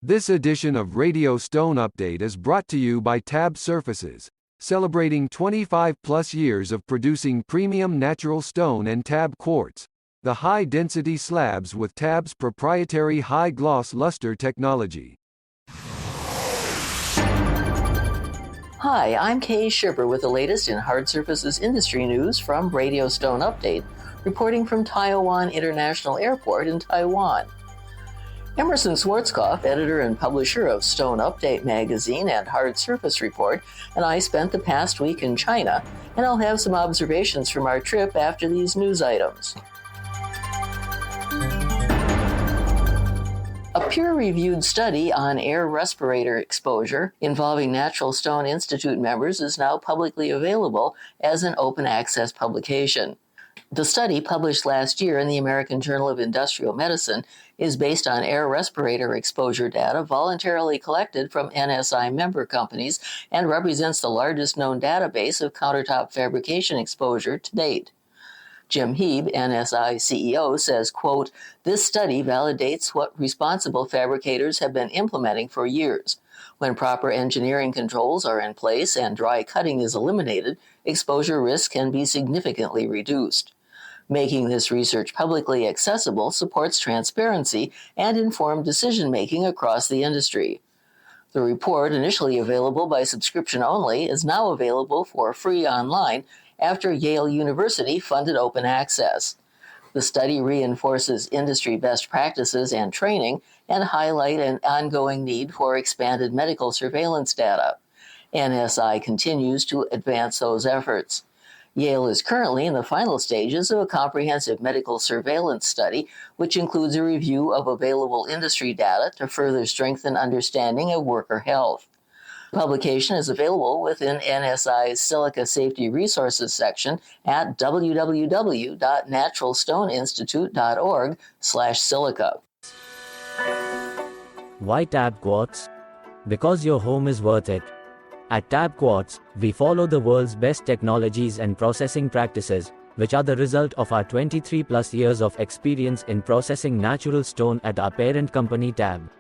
This edition of Radio Stone Update is brought to you by TAB Surfaces, celebrating 25-plus years of producing premium natural stone and TAB Quartz, the high-density slabs with TAB's proprietary high-gloss luster technology. Hi, I'm Kay Schipper with the latest in hard surfaces industry news from Radio Stone Update, reporting from Taiwan International Airport in Taiwan. Emerson Schwarzkopf, editor and publisher of Stone Update magazine and Hard Surface Report, and I spent the past week in China, and I'll have some observations from our trip after these news items. A peer-reviewed study on Air-Respirator exposure involving Natural Stone Institute members is now publicly available as an open-access publication. The study, published last year in the American Journal of Industrial Medicine, is based on Air-Respirator exposure data voluntarily collected from NSI member companies and represents the largest known database of countertop fabrication exposure to date. Jim Heeb, NSI CEO, says, quote, "This study validates what responsible fabricators have been implementing for years. When proper engineering controls are in place and dry cutting is eliminated, exposure risk can be significantly reduced. Making this research publicly accessible supports transparency and informed decision-making across the industry." The report, initially available by subscription only, is now available for free online after Yale University funded open access. The study reinforces industry best practices and training and highlight an ongoing need for expanded medical surveillance data. NSI continues to advance those efforts. Yale is currently in the final stages of a comprehensive medical surveillance study, which includes a review of available industry data to further strengthen understanding of worker health. The publication is available within NSI's Silica Safety Resources section at www.naturalstoneinstitute.org/silica. Why TAB Quartz? Because your home is worth it. At TAB Quartz, we follow the world's best technologies and processing practices, which are the result of our 23-plus years of experience in processing natural stone at our parent company TAB.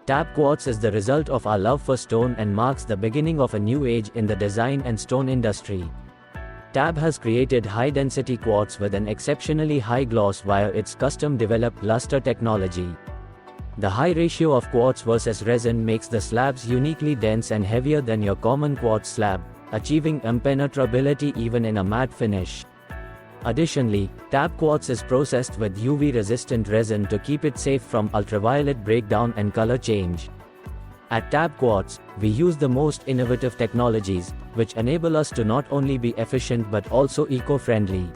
TAB Quartz is the result of our love for stone and marks the beginning of a new age in the design and stone industry. TAB has created high-density quartz with an exceptionally high gloss via its custom-developed luster technology. The high ratio of quartz versus resin makes the slabs uniquely dense and heavier than your common quartz slab, achieving impenetrability even in a matte finish. Additionally, TAB Quartz is processed with UV-resistant resin to keep it safe from ultraviolet breakdown and color change. At TAB Quartz, we use the most innovative technologies, which enable us to not only be efficient but also eco-friendly.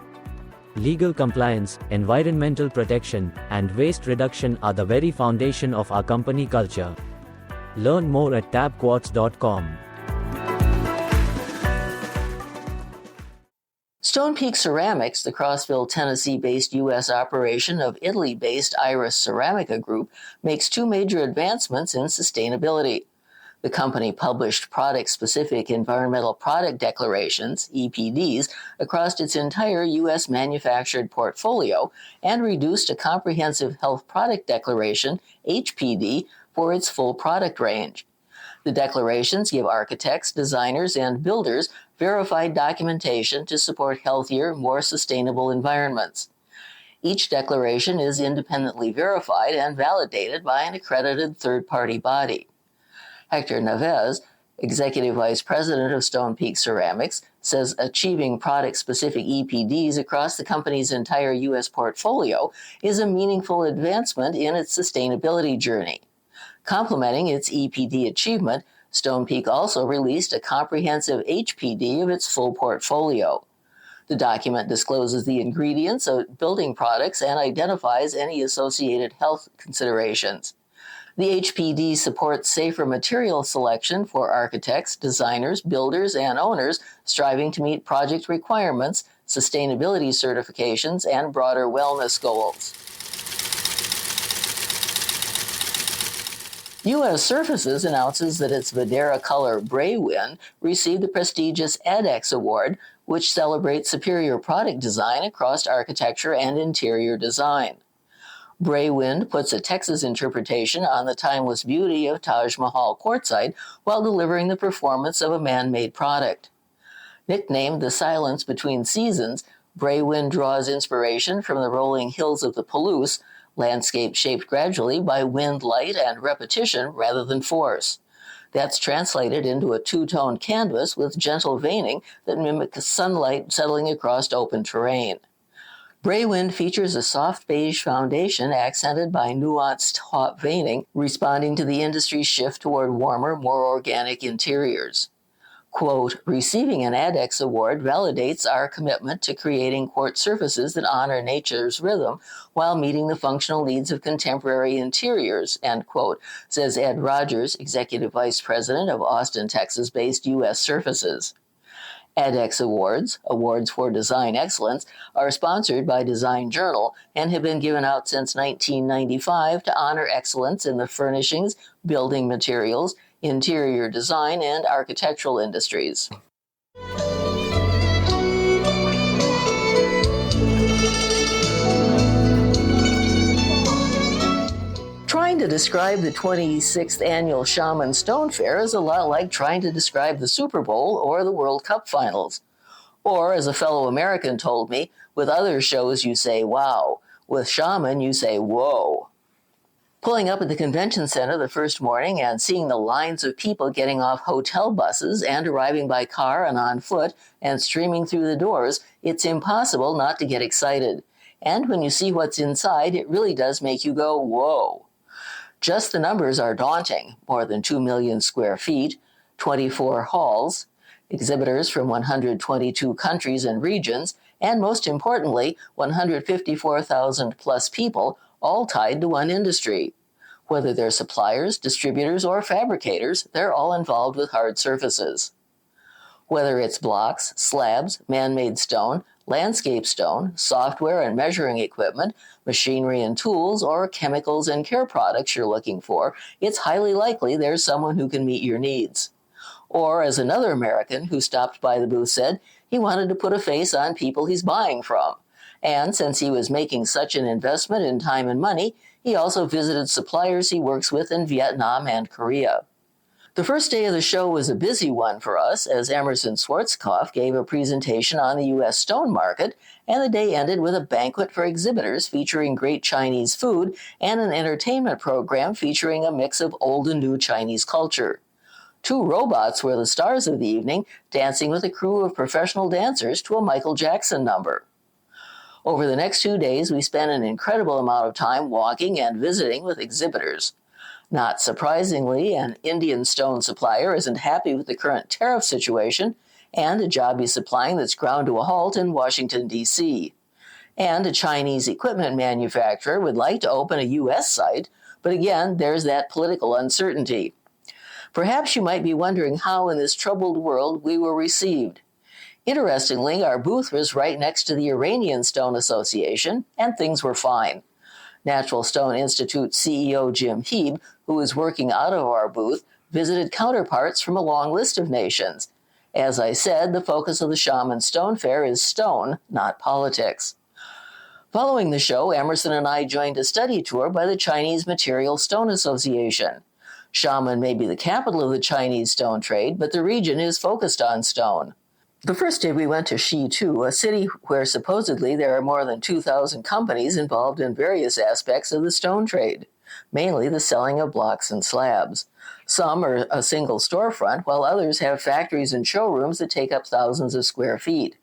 Legal compliance, environmental protection, and waste reduction are the very foundation of our company culture. Learn more at tabquartz.com. Stonepeak Ceramics, the Crossville, Tennessee-based U.S. operation of Italy-based Iris Ceramica Group, makes two major advancements in sustainability. The company published product-specific environmental product declarations, EPDs, across its entire U.S. manufactured portfolio and reduced a comprehensive health product declaration, HPD, for its full product range. The declarations give architects, designers, and builders verified documentation to support healthier, more sustainable environments. Each declaration is independently verified and validated by an accredited third-party body. Hector Neves, Executive Vice President of Stonepeak Ceramics, says achieving product-specific EPDs across the company's entire U.S. portfolio is a meaningful advancement in its sustainability journey. Complementing its EPD achievement, Stonepeak also released a comprehensive HPD of its full portfolio. The document discloses the ingredients of building products and identifies any associated health considerations. The HPD supports safer material selection for architects, designers, builders, and owners striving to meet project requirements, sustainability certifications, and broader wellness goals. U.S. Surfaces announces that its Vadara color Braywin received the prestigious ADEX award, which celebrates superior product design across architecture and interior design. Bray Wind puts a Texas interpretation on the timeless beauty of Taj Mahal quartzite while delivering the performance of a man-made product. Nicknamed the silence between seasons, Bray Wind draws inspiration from the rolling hills of the Palouse, landscape shaped gradually by wind, light, and repetition rather than force. That's translated into a two-tone canvas with gentle veining that mimics sunlight settling across open terrain. Bray Wind features a soft beige foundation accented by nuanced taut veining, responding to the industry's shift toward warmer, more organic interiors. Quote, receiving an ADEX award validates our commitment to creating quartz surfaces that honor nature's rhythm while meeting the functional needs of contemporary interiors, end quote, says Ed Rogers, Executive Vice President of Austin, Texas-based U.S. Surfaces. ADEX Awards, Awards for Design Excellence, are sponsored by Design Journal and have been given out since 1995 to honor excellence in the furnishings, building materials, interior design, and architectural industries. Trying to describe the 26th annual Xiamen Stone Fair is a lot like trying to describe the Super Bowl or the World Cup finals. Or, as a fellow American told me, with other shows you say wow, with Xiamen you say whoa. Pulling up at the convention center the first morning and seeing the lines of people getting off hotel buses and arriving by car and on foot and streaming through the doors, it's impossible not to get excited. And when you see what's inside, it really does make you go, whoa. Just the numbers are daunting. More than 2 million square feet, 24 halls, exhibitors from 122 countries and regions, and most importantly, 154,000 plus people, all tied to one industry. Whether they're suppliers, distributors, or fabricators, they're all involved with hard surfaces. Whether it's blocks, slabs, man-made stone, landscape stone, software and measuring equipment, machinery and tools, or chemicals and care products you're looking for, it's highly likely there's someone who can meet your needs. Or, as another American who stopped by the booth said, he wanted to put a face on people he's buying from. And since he was making such an investment in time and money, he also visited suppliers he works with in Vietnam and Korea. The first day of the show was a busy one for us, as Emerson Schwarzkopf gave a presentation on the U.S. stone market, and the day ended with a banquet for exhibitors featuring great Chinese food and an entertainment program featuring a mix of old and new Chinese culture. 2 robots were the stars of the evening, dancing with a crew of professional dancers to a Michael Jackson number. Over the next 2 days, we spent an incredible amount of time walking and visiting with exhibitors. Not surprisingly, an Indian stone supplier isn't happy with the current tariff situation, and a job he's supplying that's ground to a halt in Washington, D.C. And a Chinese equipment manufacturer would like to open a U.S. site, but again, there's that political uncertainty. Perhaps you might be wondering how in this troubled world we were received. Interestingly, our booth was right next to the Iranian Stone Association, and things were fine. Natural Stone Institute CEO Jim Heeb, who is working out of our booth, visited counterparts from a long list of nations. As I said, the focus of the Xiamen Stone Fair is stone, not politics. Following the show, Emerson and I joined a study tour by the Chinese Material Stone Association. Xiamen may be the capital of the Chinese stone trade, but the region is focused on stone. The first day we went to Xitu, a city where supposedly there are more than 2,000 companies involved in various aspects of the stone trade, mainly the selling of blocks and slabs. Some are a single storefront, while others have factories and showrooms that take up thousands of square feet.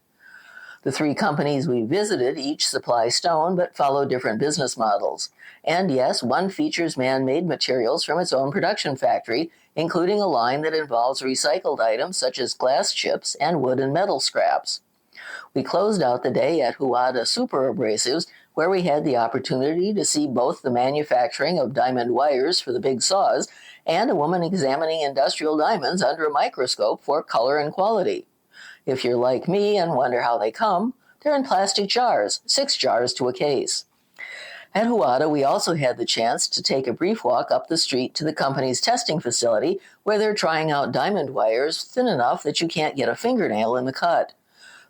The 3 companies we visited each supply stone but follow different business models. And yes, one features man-made materials from its own production factory, including a line that involves recycled items such as glass chips and wood and metal scraps. We closed out the day at Huada Super Abrasives, where we had the opportunity to see both the manufacturing of diamond wires for the big saws and a woman examining industrial diamonds under a microscope for color and quality. If you're like me and wonder how they come, they're in plastic jars, 6 jars to a case. At Huada, we also had the chance to take a brief walk up the street to the company's testing facility, where they're trying out diamond wires thin enough that you can't get a fingernail in the cut.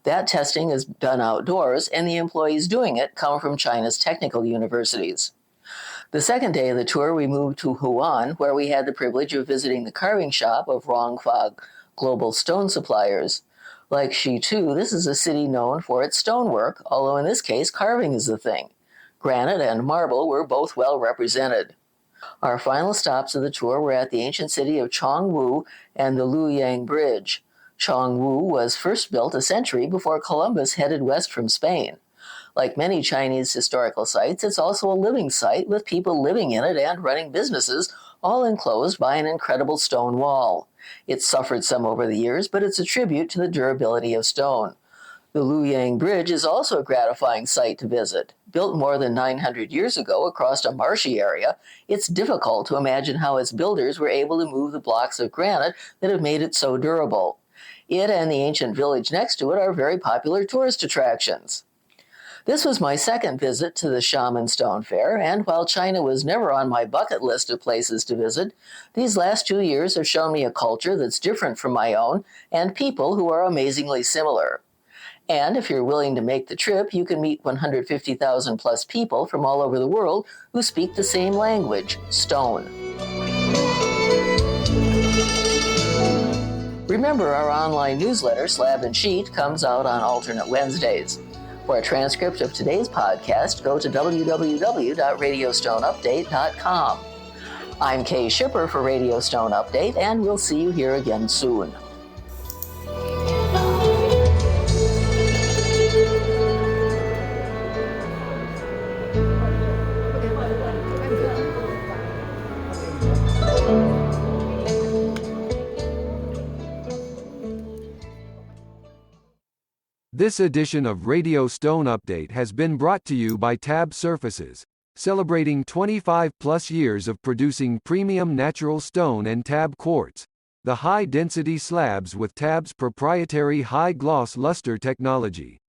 That testing is done outdoors, and the employees doing it come from China's technical universities. The second day of the tour, we moved to Huan, where we had the privilege of visiting the carving shop of Rongfa Global Stone Suppliers. Like Shitu, this is a city known for its stonework, although in this case, carving is the thing. Granite and marble were both well represented. Our final stops of the tour were at the ancient city of Chongwu and the Luoyang Bridge. Chongwu was first built a century before Columbus headed west from Spain. Like many Chinese historical sites, it's also a living site with people living in it and running businesses, all enclosed by an incredible stone wall. It's suffered some over the years, but it's a tribute to the durability of stone. The Luoyang Bridge is also a gratifying sight to visit. Built more than 900 years ago across a marshy area, it's difficult to imagine how its builders were able to move the blocks of granite that have made it so durable. It and the ancient village next to it are very popular tourist attractions. This was my second visit to the Xiamen Stone Fair, and while China was never on my bucket list of places to visit, these last 2 years have shown me a culture that's different from my own and people who are amazingly similar. And if you're willing to make the trip, you can meet 150,000 plus people from all over the world who speak the same language, stone. Remember, our online newsletter, Slab and Sheet, comes out on alternate Wednesdays. For a transcript of today's podcast, go to www.radiostoneupdate.com. I'm Kay Shipper for Radio Stone Update, and we'll see you here again soon. This edition of Radio Stone Update has been brought to you by TAB Surfaces, celebrating 25-plus years of producing premium natural stone and TAB Quartz, the high-density slabs with TAB's proprietary high-gloss luster technology.